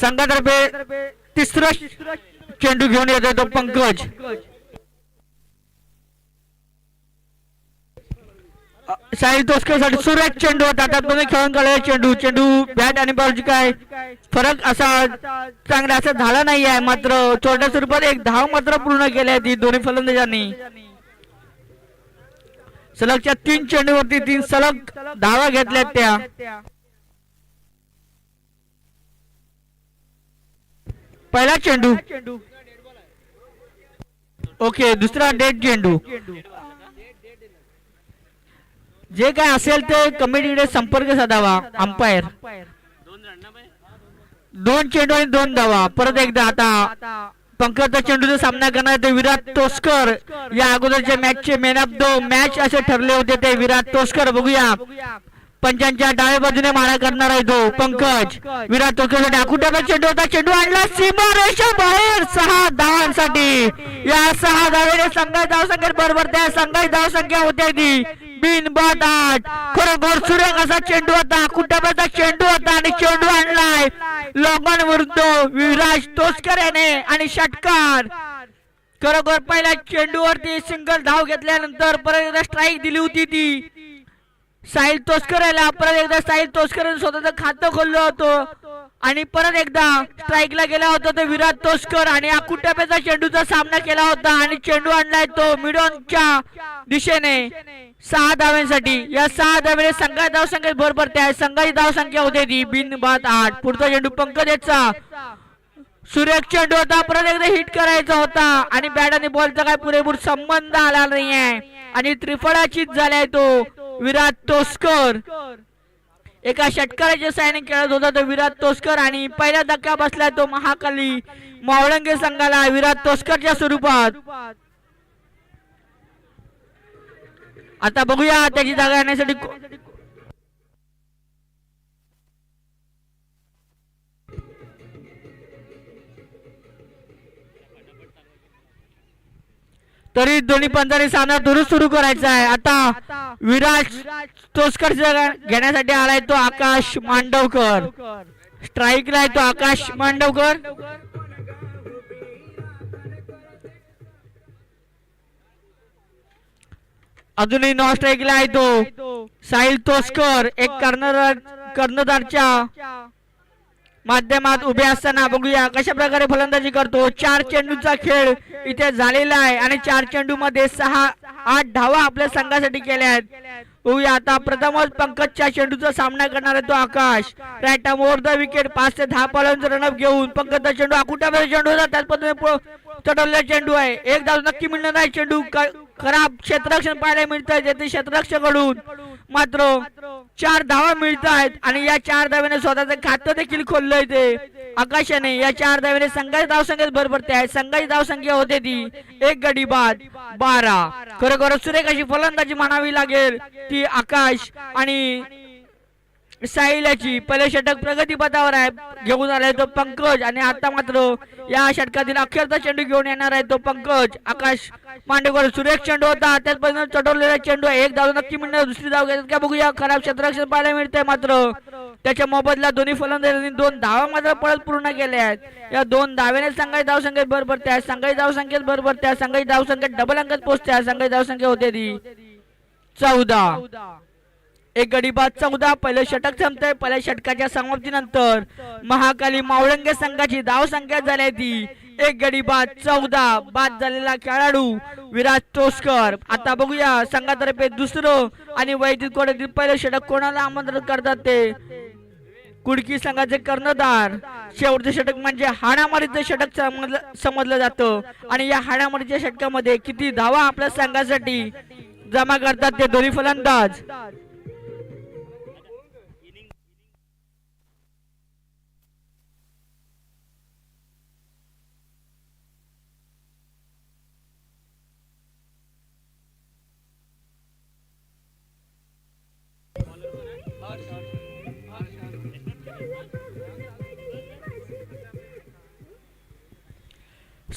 संघातर्फे तिसरा चेंडू घेऊन येतो तो पंकज. साहिल तोस्करसाठी सुरेख चेंडू होता. त्यातून खेळून काढलेला चेंडू. चेंडू बॅट आणि बॉलची काय फरक असा चांगला असं झाला नाही आहे. मात्र छोट्या स्वरूपात एक धाव मात्र पूर्ण केली आहे ती दोन्ही फलंदाजांनी. सलगच्या 3 चेंडूवरती 3 सलग धावा घेतल्यात त्या. पहिला चेंडू ओके. दुसरा डेड चेंडू. जे काय असेल ते कमिटीकडे संपर्क साधावा. अंपायर 2 चेंडू आणि 2 धावा. परत एकदा आता पंकजचा चेंडूचा सामना करणार ते विराट तोस्कर. या अगोदरच्या मॅचचे मॅन ऑफ द मॅच असे ठरले होते ते विराट तोस्कर. बघूया पंचांच्या डाव्या बाजूने मारा करणार आहे तो पंकज. विराट तोस्कर आकुटाचा चेंडू होता. चेंडू आणला सीमारेषा बाहेर. 6 धावांसाठी. या 6 धावेने संघाची धावसंख्या बरोबर त्या संघाची धावसंख्या होते ती बिनबाद 8. खरोखर सुरेख असा चेंडू होता. कुटुंबाचा चेंडू होता आणि चेंडू आणलाय लॉगॉन विरुद्ध विराज तोस्कर याने आणि षटकार. खरोखर पहिल्या चेंडूवरती सिंगल धाव घेतल्यानंतर परत एकदा स्ट्राईक दिली होती ती साहिल तोस्कर याला. परत एकदा साहिल तोस्कर स्वतःचं खातं खोललं होतं आणि परत एकदा स्ट्राईकला गेला होता तो विराट तोस्कर आणि अकुटापेचा चेंडूचा सामना केला होता आणि चेंडू आणलाय तो मिडॉनच्या दिशेने 6 धाव्यांसाठी. या 6 धावेने संघाची धावसंख्या बरोबर त्या संघाची धावसंख्या होते ती बिनबाद 8. पुढचा चेंडू पंकजचा सुरेख चेंडू होता. परत एकदा हिट करायचा होता आणि बॅट आणि बॉलचा काय पुरेपूर संबंध आला नाहीये आणि त्रिफळाचीच झालाय तो विराट तोस्कर. एका षटकाराच्या साहाय्याने खेळत होता तो विराट तोस्कर आणि पहिला धक्का बसलाय तो महाकाली मावळंगे संघाला विराट तोस्करच्या स्वरूपात. आता बघूया त्याची जागा येण्यासाठी तरी दोन्ही पंचांनी सामना दुरुस्त सुरू करायचा आहे. आता विराट तोस्कर घेण्यासाठी आलाय तो आकाश मांडवकर. स्ट्राईकला आहे तो आकाश मांडवकर. अजूनही नॉन स्ट्राईकला आहे तो साहिल तोस्कर. एक कर्णधारच्या माध्यमात उभे असताना बघूया कशा प्रकारे फलंदाजी करतो. 4 चेंडूचा खेळ इथे झालेला आहे आणि 4 चेंडू मध्ये 6-8 धावा आपल्या संघासाठी केल्या आहेत. बघूया आता प्रथमच पंकजच्या चेंडूचा सामना करणार आहे तो Akash. Right arm over the wicket 5 ते 10 बॉलांचा रनअप घेऊन पंकजचा चेंडू अकुटाचा चेंडू होता. त्याच पद्धतीने चढवलेला चेंडू आहे. एक धाव नक्की मिळणार नाही. चेंडू खराब क्षेत्ररक्षण पाहायला मिळत आहे जेथे क्षेत्ररक्षकाकडून मात्र 4 धावा मिळत आहेत आणि या 4 धाव्याने स्वतःचं खातं देखील खोललंय ते आकाशाने. या 4 धाव्याने संघाची धावसंख्या भरभरते आहे. संघाची धावसंख्या होते ती 1 गडी बाद 12. खरोखर सुरेख अशी फलंदाजी म्हणावी लागेल ती आकाश आणि साहिलाची. पहिले षटक प्रगतीपथावर आहे घेऊन आलाय तो पंकज आणि आता मात्र या षटकातील अखेरचा चेंडू घेऊन येणार आहे तो पंकज. आकाश मांडेकर सुरेख चेंडू होता. त्याच पद्धतीने चढवलेला चेंडू आहे. 1 धाव नक्की मिळणार. दुसरी धाव घेतात का बघूया. खराब क्षेत्ररक्षण पाहायला मिळतंय मात्र त्याच्या मोबदला दोन्ही फलंदाजांनी 2 धावा मात्र पळत पूर्ण केल्या आहेत. या 2 धाव्याने संघाची धावसंख्येत भरभर त्या संघाची धावसंख्येत भरभर त्या संघाची धावसंख्येत डबल अंकात पोहोचत्या. संघाची धावसंख्या होते ती 14. 1 गडी बाद 14. पहिले षटक संपतंय. पहिल्या षटकाच्या समाप्तीनंतर महाकाली मावळंगे संघाची धावसंख्या झाली ती 1 गडी बाद 14. बाद झालेला खेळाडू विराट तोस्कर. आता बघूया संघातर्फे दुसरं आणि वैदिक कोड्यातील पहिलं षटक कोणाला आमंत्रित करतात ते कुडकी संघाचे कर्णधार. शेवटचे षटक म्हणजे हाणामारीचं षटक समजलं जातं आणि या हाणामारीच्या षटकामध्ये किती धावा आपल्या संघासाठी जमा करतात ते दोन्ही फलंदाज.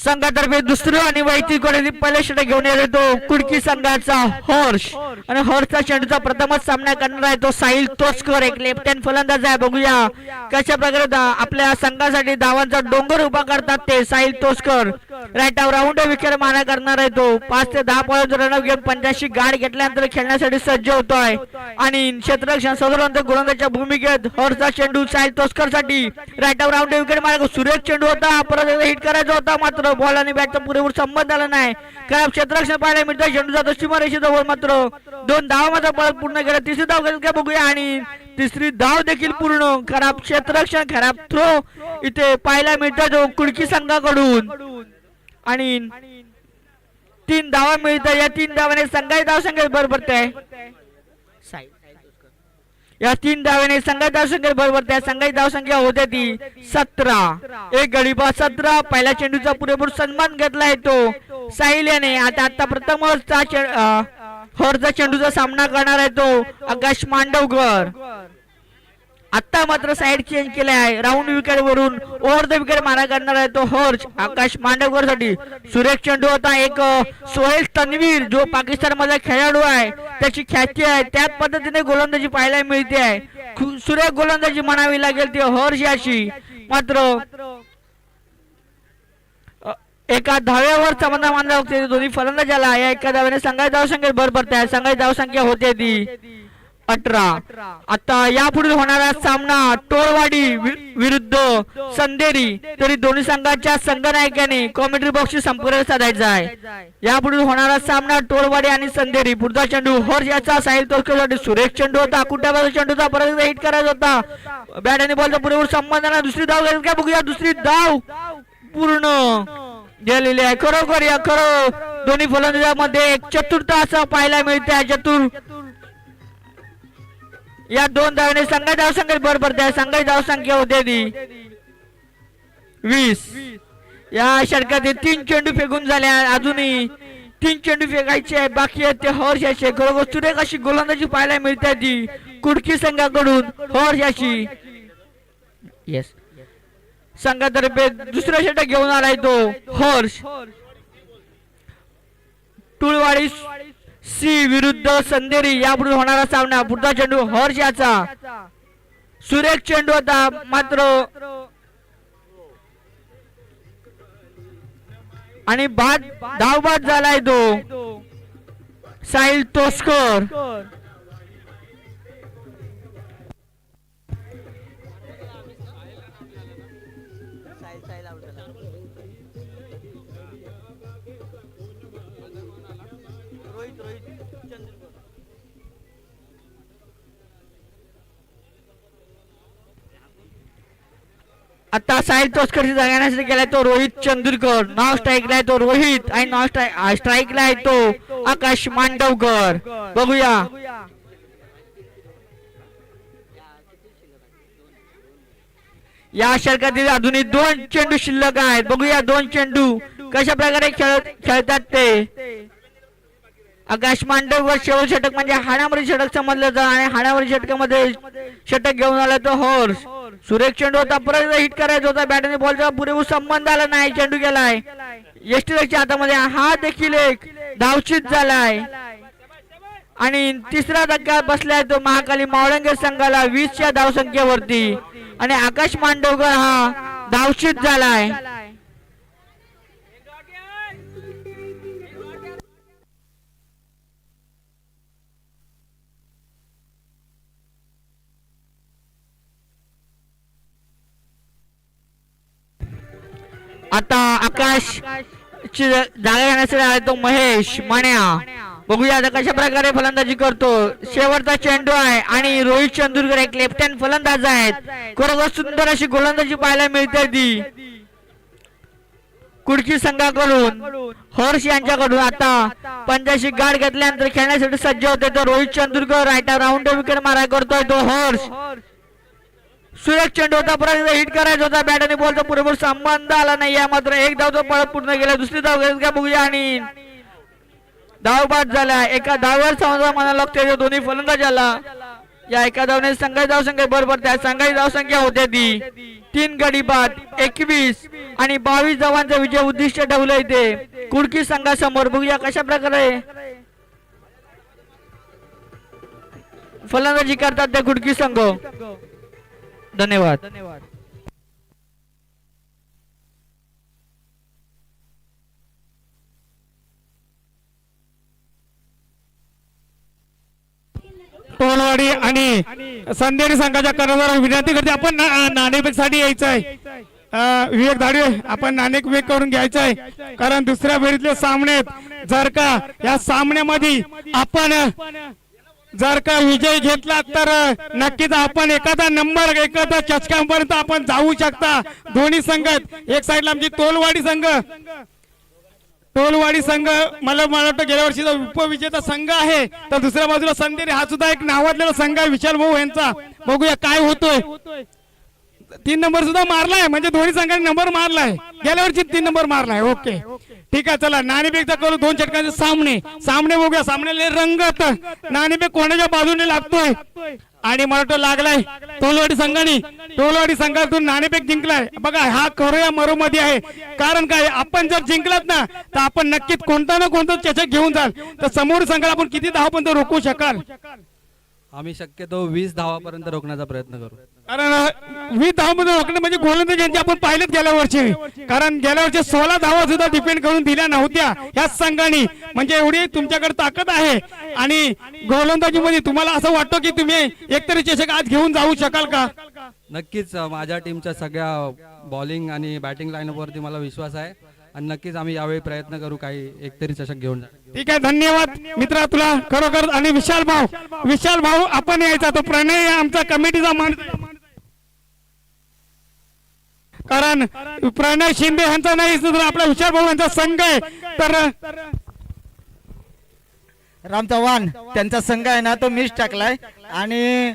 संघातर्फे दुसरं आणि वैयक्तिक पहिले षटक घेऊन येतो कुडकी संघाचा हर्ष आणि हर्षचा चेंडूचा प्रथमच सामना करणार आहे तो साहिल तोस्कर एक लेफ्ट हँड फलंदाज आहे. बघूया कशा प्रकारे आपल्या संघासाठी धावांचा डोंगर उभा करतात ते साहिल तोस्कर. राईट राऊंड विकेट मारा करणार आहे तो 5 ते 10 पॉईंट रनअप घेऊन 85 गाड घेतल्यानंतर खेळण्यासाठी सज्ज होतोय आणि क्षेत्ररक्षण साधारणतः गोलंदाजच्या भूमिकेत हर्षचा चेंडू साहिल तोस्कर साठी राईट राऊंड विकेट मारा. सुरेख चेंडू होता परत हिट करायचा होता मात्र बॉल आणि बॅटचा पुरेपूर संबंध आला नाही. खराब क्षेत्ररक्षण पाहायला मिळतं. चेंडूचा तो सीमारेषेजवळ मात्र 2 धावा मात्र परत पूर्ण केला. तिसरी धाव घेतली का बघूया आणि तिसरी धाव देखील पूर्ण. खराब क्षेत्ररक्षण खराब थ्रो इथे पाहायला मिळतं जो कुडकी संघाकडून आणि 3 धावा मिळतात. या 3 धावाने संघाची धावसंख्या बरोबर आहे. या 3 धावाने संघाची धावसंख्या बरोबर त्या संघाची धावसंख्या होते ती 17. एक गडी बाद 17. पहिल्या चेंडूचा पुरेपूर सन्मान घेतला आहे तो साहिल याने. आता प्रथमच हर्षचा चेंडूचा सामना करणार आहे तो आकाश मांडवकर. आता मात्र साइड चेंज केले आहे. राऊंड विकेट वरून ओव्हर द विकेट मारा करणार आहे तो हर्ष आकाश मांडवकर साठी. सुरेख चेंडू होता एक सोहेल तन्वीर जो पाकिस्तान मधला खेळाडू आहे त्याची ख्याती आहे त्याच पद्धतीने गोलंदाजी पाहायला मिळते आहे. सुरेख गोलंदाजी म्हणावी लागेल ती हर्ष याची. मात्र एका धाव्यावर समाधान मानला होते दोन्ही फलंदाजाला. या एका धाव्याने संघाची धावसंख्या भर पडते आहे. संघाची धावसंख्या होते ती 18. आता यापुढे होणारा सामना टोळवाडी विरुद्ध संदेरी तरी दोन्ही संघाच्या संघनायकाने कॉमेंट्री बॉक्सशी संपर्क साधायचा आहे. यापुढे होणारा सामना टोळवाडी आणि संदेरी. पुढचा चेंडू हर्ष याचा साहिल तोस्करसाठी. सुरेख चेंडू होता कुठल्या चेंडूचा परत हिट करायचा होता बॅट आणि बॉलचा पुरेपूर संबंध. दुसरी धाव घेतली का बघूया. दुसरी धाव पूर्ण गेलेली आहे. खरोखर या दोन्ही फलंदाजांमध्ये एक चतुर्थ असं पाहायला मिळते आहे. चतुर या 2 धावाने संघाची धावसंख्या बरोबर त्या संघाची धावसंख्या होते ती 20. या षटकात 3 चेंडू फेकून झाले. अजूनही 3 चेंडू फेकायचे आहे बाकी आहेत ते हर्ष याचे. खरोखर सुरेख अशी गोलंदाजी पाहायला मिळते ती कुडकी संघाकडून हर्ष याची. येस संघातर्फे दुसरा षटक घेऊन आलाय तो हर्ष. टुळवाडी सी विरुद्ध संदेरी यापुढे होणारा सामना. पुढचा चेंडू हर्ष याचा. सुरेख चेंडू होता मात्र आणि धाव बाद झालाय तो साहिल तोस्कर. आता साहिल तोस्करची जागा येण्यासाठी गेलाय तो रोहित चंद्रकर. नाव स्ट्राईकला आहे तो रोहित आणि नाव स्ट्राईकला आहे तो आकाश मांडवकर. बघूया या षटकातील अजूनही 2 चेंडू शिल्लक आहेत. बघूया 2 चेंडू कशा प्रकारे खेळतात ते. आकाश मांडवकर शेवट षटक म्हणजे हाणावरील षटक समजलं जातं आणि हाणावरील षटकामध्ये षटक घेऊन आला तो हर्ष. सुरेख चेंडू होता परत हिट करायचा होता बॅट आणि बॉलचा पुरेपूर संबंध आला नाही. चेंडू गेलाय यष्टीच्या हातामध्ये. हा देखील एक धावचित झालाय आणि तिसरा धक्का बसलाय तो महाकाली मावळंगे संघाला 20च्या धावसंख्येवरती आणि आकाश मांडवकर हा धावचित झालाय. आता आकाश जागा घेण्यासाठी आला तो महेश मान्या. बघूया आता कशा प्रकारे फलंदाजी करतो. शेवटचा चेंडू आहे आणि रोहित चंद्रकर एक लेफ्ट हँड फलंदाज आहेत. खरोखर सुंदर अशी गोलंदाजी पाहायला मिळते ती कुडकी संघाकडून हर्ष यांच्याकडून. आता 85 गाड घेतल्यानंतर खेळण्यासाठी सज्ज होते तो रोहित चंद्रकर. राईट राऊंड विकेट मारा करतोय तो हर्ष. सुरेख चेंडू होता परत हिट करायचा होता बॅट आणि बॉलचा पुरेपूर संबंध आला नाही. या मात्र एक धाव तो पळत पूर्ण गेला. दुसरी धाव घेतली का बघूया आणि धाव बाद झाला. एका धावावर समाधान मानायला लागते दोन्ही फलंदाजाला. या एका धावने संघाची धावसंख्या बरोबर त्या संघाची धावसंख्या होते ती 3 गडी बाद 21 आणि 22 धावांचं विजय उद्दिष्ट ठेवलं इथे कुडकी संघासमोर. बघूया कशा प्रकारे फलंदाजी करतात ते कुडकी संघ. धन्यवाद. टोलवाडी आणि संदेरी संघाच्या कर्णधार विनंती करते आपण नाणेफेकसाठी यायचं आहे. विवेक धाडवे आपण नाणेफेक करून घ्यायचं आहे कारण दुसऱ्या फेरीतले सामने जर का या सामन्यामध्ये आपण जर का विजय घेतला तर नक्कीच आपण एखादा नंबर एखादा चषकापर्यंत आपण जाऊ शकता. दोन्ही संघ एक साईडला आमची टोलवाडी संघ मला वाटतं गेल्या वर्षीचा उपविजेता संघ आहे तर दुसऱ्या बाजूला संदेरी हा सुद्धा एक नावाजलेला संघ आहे विशाल भाऊ यांचा. बघूया काय होतोय. 3 नंबर सुद्धा मारलाय म्हणजे दोन्ही संघांनी नंबर मारलाय. गेल्या वर्षी 3 नंबर मारलाय. ओके ठीक आहे चला नाणेफेकचा करू 2 षटकांचे सामने बघूया. सामन्याला रंगत नाणेफेक कोणाच्या बाजूने लागतोय आणि मला वाटतं लागलाय टोलवाडी संघातून नाणेफेक जिंकलाय. बघा हा खरोया मरो मध्ये आहे कारण काय आपण जर जिंकलात ना तर आपण नक्कीच कोणता ना कोणता चषक घेऊन जाल तर समोर संघाला आपण किती धावापर्यंत रोखू शकाल. आम्ही शक्यतो 20 धावापर्यंत रोखण्याचा प्रयत्न करू कारण 20 धावामध्ये रोखणे म्हणजे गोलंदाज यांची आपण पाहिलेत गेल्या वर्षी कारण गेल्या वर्षी 16 धावा सुद्धा डिपेंड करून दिल्या नव्हत्या ह्या संघाने. म्हणजे एवढी तुमच्याकडे ताकद आहे आणि गोलंदाजीमध्ये तुम्हाला असं वाटतं की तुम्ही एकतरी चषक आज घेऊन जाऊ शकाल का. नक्कीच माझ्या टीमच्या सगळ्या बॉलिंग आणि बॅटिंग लाईनअप वरती मला विश्वास आहे आणि नक्कीच आम्ही यावेळी प्रयत्न करू काही एकतरी चषक घेऊन. ठीक आहे धन्यवाद मित्रा तुला खरोखर. आणि विशाल भाऊ आपण यायचा तो प्रणय आमचा कमिटीचा माणूस कारण प्रणय शिंदे यांचा नाही तर आपला विशाल भाऊ यांचा संघ आहे तर राम चव्हाण त्यांचा संघ आहे ना तो मिस टाकलाय आणि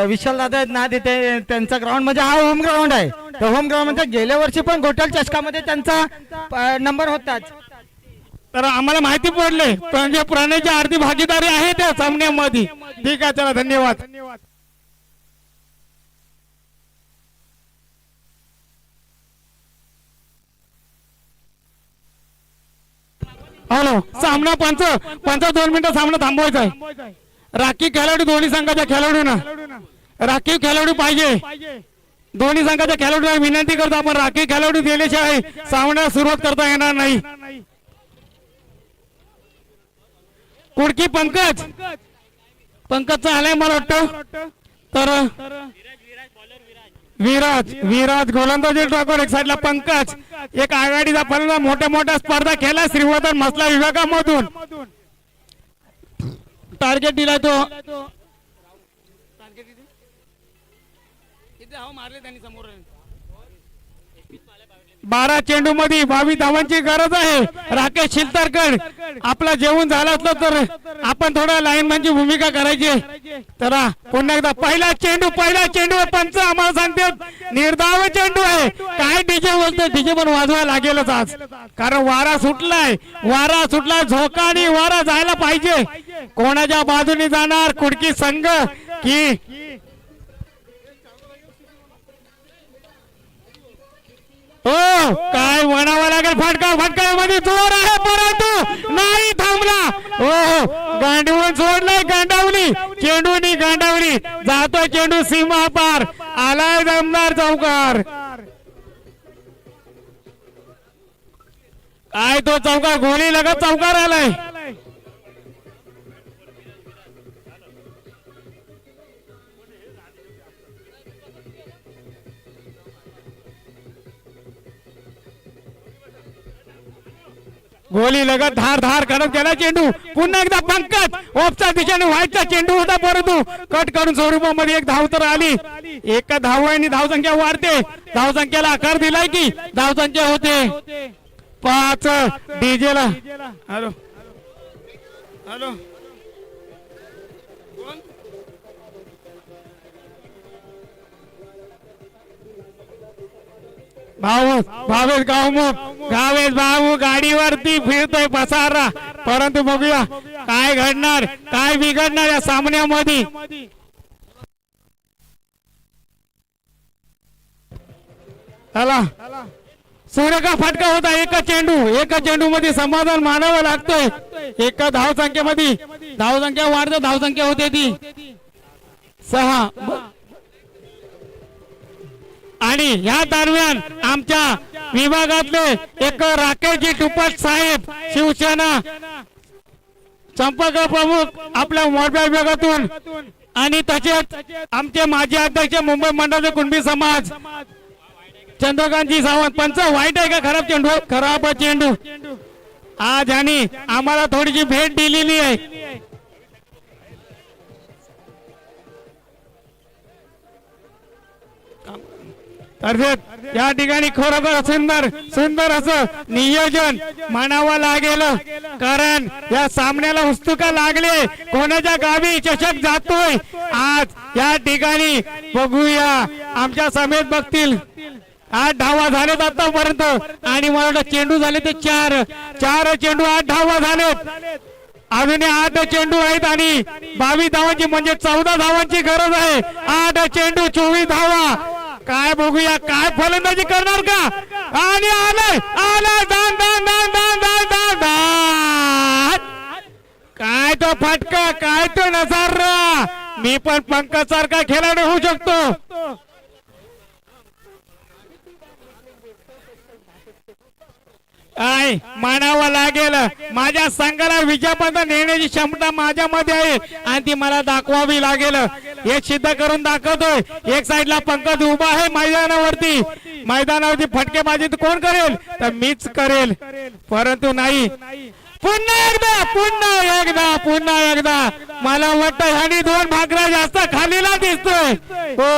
विशाल दादा आहेत ना तिथे त्यांचा ग्राउंड म्हणजे हा होम ग्राउंड आहे. तर होम ग्राउंड म्हणजे गेल्या वर्षी पण गोटल चषकामध्ये त्यांचा नंबर होताच. तर आम्हाला माहिती पडले म्हणजे प्रणयची आर्थिक भागीदारी आहे त्या सामन्यामध्ये. ठीक आहे चला धन्यवाद. हॅलो सामना पंच 2 मिनिटं सामना थांबवायचा आहे. राखीव खेळाडू दोन्ही संघाच्या खेळाडूंना राखीव खेळाडू पाहिजे. दोन्ही संघाच्या खेळाडूंना विनंती करतो आपण राखीव खेळाडू दिल्याशिवाय सामन्याला सुरुवात करता येणार नाही. कुडकी पंकजचा आलाय मला वाटतं तर विराज गोलंदाजी टाकून एक साईडला पंकज एक आघाडीचा फलंदाज मोठ्या स्पर्धा खेळला श्रीवर्धन मसला विभागामधून टार्गेट दिलाय तो. मारले त्यांनी समोर 12 चेंडू मध्ये 22 धावांची गरज आहे. राकेश शिलतरकर आपला जेवण झाला असलं तर आपण थोडा लाईनमॅनची भूमिका करायची. तर पुन्हा एकदा पहिला चेंडू पंच आम्हाला सांगते निर्धाव चेंडू आहे. काय डीजे बोलतोय डीजे पण वाजवायला लागेलच आज कारण वारा सुटलाय झोका आणि वारा जायला पाहिजे. कोणाच्या बाजूने जाणार कुडकी संघ की हो काय म्हणावं लागेल. फटकामध्ये जोर आहे परंतु नाही थांबला. हो गांडवून सोडलाय गांडावली जातो चेंडू सीमा पार आलाय दमदार चौकार. काय तो चौकार गोली लगत चौकार आलाय. गोली लगत धार करत गेला चेंडू. पुन्हा एकदा पंकज ऑफच्या दिशेने व्हाईटचा चेंडू होता परंतु कट करून स्वरूपामध्ये एक धाव तर आली. एका धावांनी धावसंख्या वाढते. धावसंख्येला आकार दिलाय की धावसंख्या होते 5. डीजेला हॅलो भावेश भाऊ गाडीवरती फिरतोय पसारा परंतु बघूया काय घडणार काय बिघडणार या सामन्यामध्ये. चला सूर्यका फटका होता एका चेंडू मध्ये समाधान मानावं लागतोय. एका धावसंख्येमध्ये धावसंख्या वाढते, धावसंख्या होते ती 6. आणि या दरम्यान आमच्या विभागातले एक राकेशजी टुपट साहेब शिवसेना संपर्क प्रमुख आपल्या मोठ्या विभागातून आणि तसेच आमचे माजी अध्यक्ष मुंबई मंडळाचे कुणबी समाज चंद्रकांतजी सावंत. पंच वाईट आहे का खराब चेंडू? खराब चेंडू. आज आणि आम्हाला थोडीशी भेट दिलेली आहे. तसेच या ठिकाणी खरोखर सुंदर असं नियोजन मानावं लागेल. कारण या सामन्याला उत्सुका लागले, कोणाच्या गावी चषक जातोय. आज या ठिकाणी बघूया आमच्या समेत बघतील. 8 धावा झालेत आतापर्यंत आणि मला वाटतं चेंडू झाले ते 4 चेंडू 8 धावा झालेत. अजून 8 चेंडू आहेत आणि 22 धावांची म्हणजे 14 धावांची गरज आहे. 8 चेंडू 24 धावा. काय बघूया काय फलंदाजी करणार का? आणि आलंय दान दान दान दान दान दान दान. काय तो फटका, काय तो नजारा. मी पण पंकज सारखा खेळाडू होऊ शकतो. काय मानावं लागेल. माझ्या संघाला विजयापर्यंत नेण्याची क्षमता माझ्यामध्ये आहे आणि ती मला दाखवावी लागेल. हे सिद्ध करून दाखवतोय. एक साइडला पंकज उभा आहे मैदानावरती फटकेबाजी कोण करेल तर मीच करेल, परंतु नाही. पुन्हा एकदा मला वाटतं ह्यानी 2 भाकऱ्या जास्त खालीला दिसतोय. हो.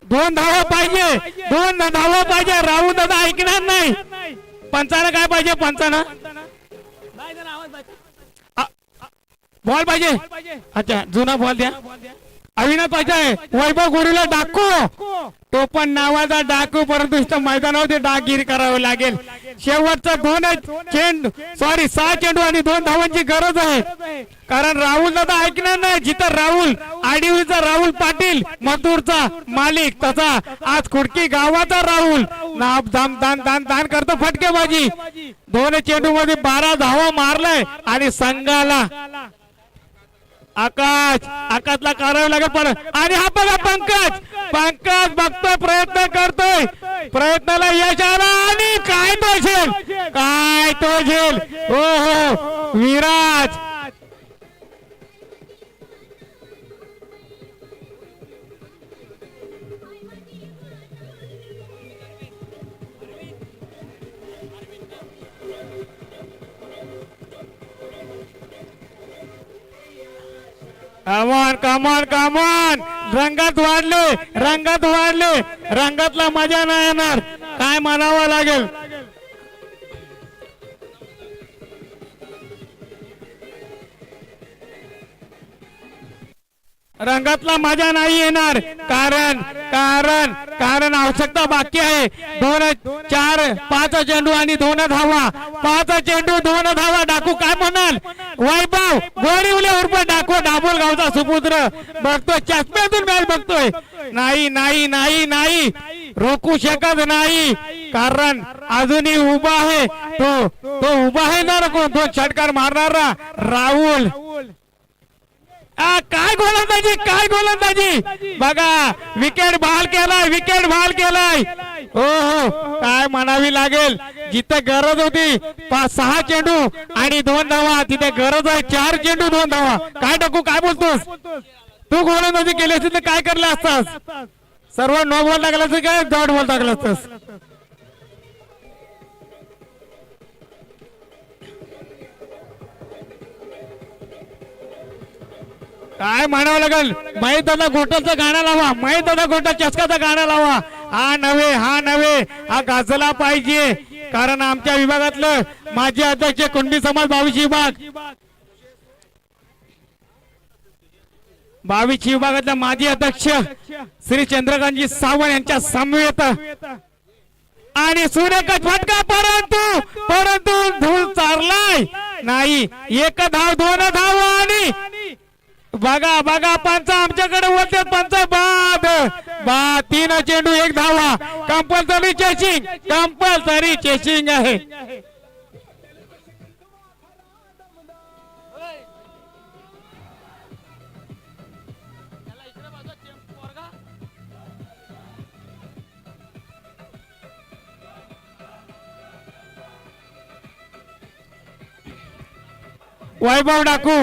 दोन धावा पाहिजे. राहुल दादा ऐकणार नाही. पंचानं काय पाहिजे? पंचानं बॉल पाहिजे. अच्छा जुना बॉल द्या. अविनाश पाहिजे. वैभव गोरीला डाकू, तो पण नावाचा डाकू, परंतु इथं मैदानावर डाकगिरी करावी लागेल. शेवटचा 6 चेंडू आणि 2 धावांची गरज आहे. कारण राहुल दादा ऐकणार नाही. जिथं राहुल आडिवलीचा राहुल पाटील, मथुरचा मालिक, तसा आज खुडकी गावाचा राहुल दान करतो फटकेबाजी. 2 चेंडू मध्ये 12 धावा मारलाय आणि संघाला आकाशला करावं लागेल. पण आणि हा बघा पंकज बघतोय, प्रयत्न करतोय, प्रयत्नाला यश आला आणि काय तो झेल. हो विराज. कमान रंगात वाढले. रंगातला मजा नाही येणार. काय म्हणावं लागेल. रंगातला मजा नाही येणार. कारण आवश्यकता बाकी आहे. 5 चेंडू आणि 2 धावा. 5 चेंडू 2 धावा. डाकू काय म्हणाल? वैभव गोरिवले उर्फ डाकू, दाभोळ गावचा सुपुत्र बघतोय, चष्म्यातून मॅच बघतोय. नाही रोखू शकत नाही. कारण अजूनही उभा आहे तो उभा आहे ना. तो षटकार मारणारा राहुल. काय गोलंदाजी बघा. विकेट बहाल केलाय. हो काय म्हणावी लागेल. जिथे गरज होती 5-6 चेंडू आणि 2 धावा, तिथे गरज आहे 4 चेंडू 2 धावा. काय टाकू, काय बोलतोस तू? गोलंदाजी केली असती तर काय करलं असतास? सर्व नो बॉल टाकला असतं काय डॉट बॉल टाकला असतास? काय म्हणावं लागेल. महेश दादा घोटाचं गाणं लावा. महेश दादा घोटा चषकाचा गाणं लावा. हा नव्हे हा गाजला पाहिजे. कारण आमच्या विभागातलं माजी अध्यक्ष कुणबी समाज 22 विभाग 22 विभागातल्या माजी अध्यक्ष श्री चंद्रकांतजी सावंत यांच्या समवेत आणि सूर्यकांत फटका परंतु धूळ चारलाय नाही. एक धाव, दोन धाव आणि बघा पंच आमच्याकडे होते. पंच बाद 3 चेंडू 1 धावा. कंपल्सरी चेसिंग आहे. वैभव डाकू,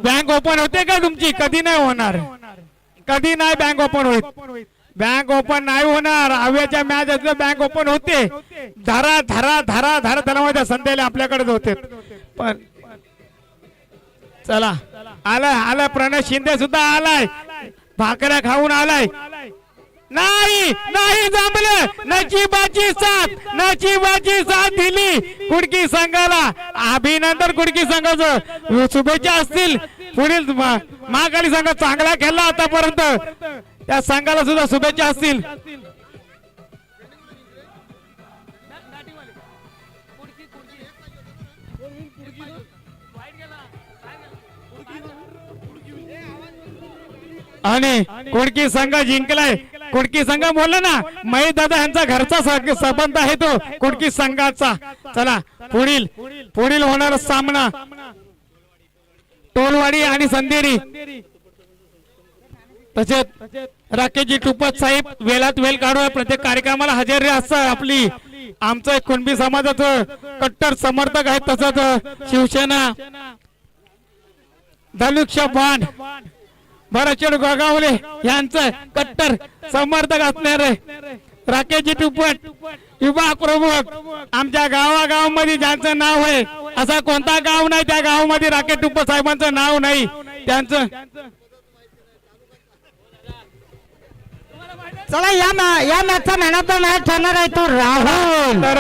बँक ओपन होते का तुमची? कधी नाही होणार, कधी नाही बँक ओपन होत. बँक ओपन नाही होणार. हव्याच्या मॅच असलं बँक ओपन होते. धरा त्याला संध्याला आपल्याकडेच होते. पण चला आलाय प्रणय शिंदे सुद्धा आलाय. भाकऱ्या खाऊन आलाय. नाही जमलं. नशिबाची साथ दिली कुडकी संघाला. अभिनंदन कुडकी संघाचं. शुभेच्छा असतील. पुढील महाकाली संघ चांगला खेळला आतापर्यंत. त्या संघाला सुद्धा शुभेच्छा असतील. आणि कुडकी संघ जिंकलाय. कुडकी संघ बोलला ना, महेश दादा यांचा घरचा संबंध आहे तो कुडकी संघाचा. चला पुढील होणारा सामना टोलवाडी आणि संदेरी. तसेच राकेशजी टुपत साहेब वेळात वेळ काढून प्रत्येक कार्यक्रमाला हजेरी असतात. आपली आमचं एक कुणबी समाजाचं कट्टर समर्थक आहेत. तसंच शिवसेना धनुष्य बाण भरतचंद गोगावले यांचं कट्टर समर्थक असणारे राकेशजी टुपट विभाग प्रमुख. आमच्या गावागावामध्ये ज्यांचं नाव आहे असा कोणता गाव नाही त्या गावामध्ये राकेश टुपट साहेबांचं नाव नाही. त्यांचं चला या मॅचचा मॅन ऑफ द मॅच ठरणार आहे तो राहुल. तर